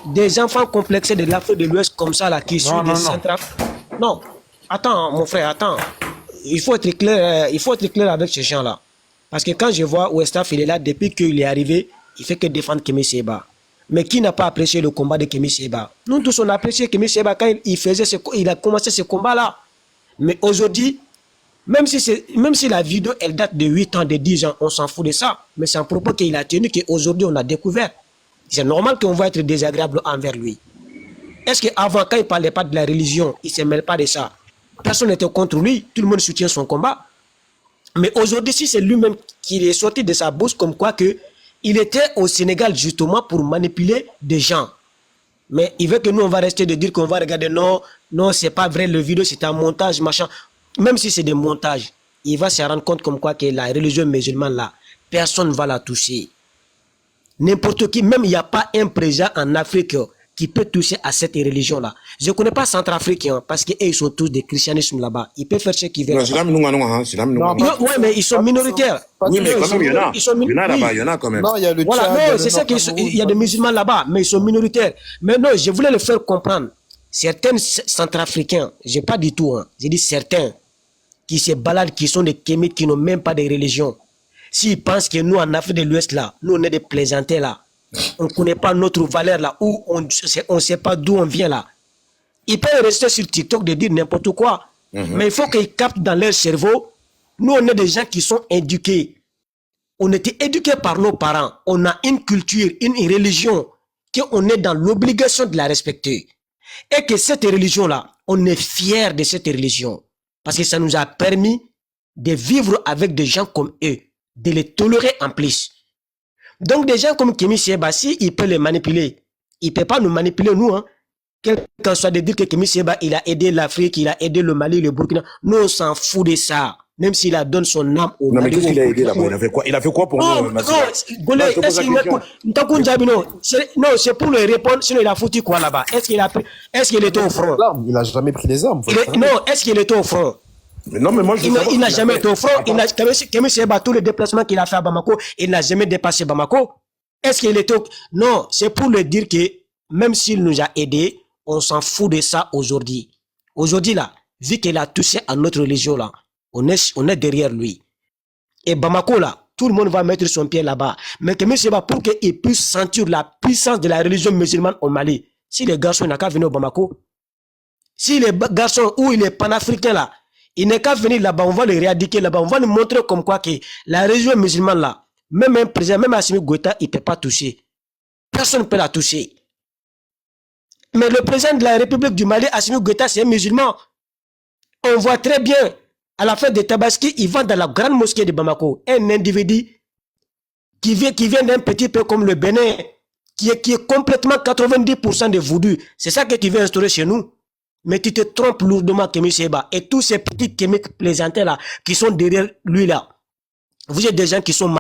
des enfants complexés de l'Afrique de l'Ouest comme ça, là, qui sont des centrales. Non, attends, mon frère, attends. Il faut être clair avec ces gens-là. Parce que quand je vois Ouestaf, il est là depuis qu'il est arrivé, il fait que défendre Kémy Séba. Mais qui n'a pas apprécié le combat de Kémy Séba? Nous tous, on a apprécié Kémy Séba quand il a commencé ce combat-là. Mais aujourd'hui, même si la vidéo, elle date de 8 ans, de 10 ans, on s'en fout de ça. Mais c'est un propos qu'il a tenu qu'aujourd'hui, on a découvert. C'est normal qu'on va être désagréable envers lui. Est-ce qu'avant, quand il ne parlait pas de la religion, il ne se mêle pas de ça? Personne n'était contre lui, tout le monde soutient son combat. Mais aujourd'hui, si c'est lui-même qui est sorti de sa bouche comme quoi que il était au Sénégal justement pour manipuler des gens. Mais il veut que nous, on va rester de dire qu'on va regarder, non, c'est pas vrai, le vidéo, c'est un montage, machin. Même si c'est des montages, il va se rendre compte comme quoi que la religion musulmane là, personne ne va la toucher. N'importe qui, même il n'y a pas un président en Afrique qui peut toucher à cette religion-là. Je ne connais pas Centrafricains parce qu'ils sont tous des christianismes là-bas. Ils peuvent faire ce qu'ils veulent. Oui, mais ils sont minoritaires. Oui, mais quand même, il y en a. Il y en a là-bas, il y en a quand même. Non, il y a le voilà, non, c'est ça qu'il y a des musulmans là-bas, mais ils sont minoritaires. Mais non, je voulais le faire comprendre. Certains Centrafricains, je n'ai pas dit tout, hein, j'ai dit certains qui se baladent, qui sont des kémites, qui n'ont même pas de religion. S'ils pensent que nous, en Afrique de l'Ouest, là, nous, on est des plaisantés, là. On ne connaît pas notre valeur, là, ou on ne sait pas d'où on vient, là. Ils peuvent rester sur TikTok de dire n'importe quoi. Mais il faut qu'ils captent dans leur cerveau. Nous, on est des gens qui sont éduqués. On était éduqués par nos parents. On a une culture, une religion, qu'on est dans l'obligation de la respecter. Et que cette religion-là, on est fiers de cette religion. Parce que ça nous a permis de vivre avec des gens comme eux, de les tolérer en plus. Donc des gens comme Kémy Séba, si il peut les manipuler, il ne peut pas nous manipuler, nous. Hein. Quelqu'un soit de dire que Kémy Séba, il a aidé l'Afrique, il a aidé le Mali, le Burkina. Nous, on s'en fout de ça. Même s'il a donné son âme au Mali. Non, mais qu'est-ce qu'il a aidé là-bas? Il a fait quoi pour nous? Non, c'est pour lui répondre, sinon il a foutu quoi là-bas? Est-ce qu'il était au front? Il n'a jamais pris les armes. Non, est-ce qu'il était au front? Mais non, mais moi, il n'a jamais été au front. Kémy Séba, tous les déplacements qu'il a fait à Bamako, il n'a jamais dépassé Bamako. Est-ce qu'il était au... Non, c'est pour lui dire que même s'il nous a aidés, on s'en fout de ça aujourd'hui. Aujourd'hui, là, vu qu'il a touché à notre religion, là, on est derrière lui. Et Bamako, là, tout le monde va mettre son pied là-bas. Mais Kémy Séba, pour qu'il puisse sentir la puissance de la religion musulmane au Mali, si les garçons n'ont qu'à venir au Bamako, si les garçons ou les panafricains, là, il n'est qu'à venir là-bas, on va les éradiquer là-bas, on va lui montrer comme quoi que la religion musulmane là, même un président, même Assimi Goïta, il ne peut pas toucher. Personne ne peut la toucher. Mais le président de la République du Mali, Assimi Goïta, c'est un musulman. On voit très bien, à la fin de Tabaski, il va dans la grande mosquée de Bamako. Un individu qui vient d'un petit peu comme le Bénin, qui est complètement 90% de voodoo. C'est ça que tu veux instaurer chez nous. Mais tu te trompes lourdement, Kémy Séba. Et tous ces petits kémiques plaisantés là, qui sont derrière lui là, vous êtes des gens qui sont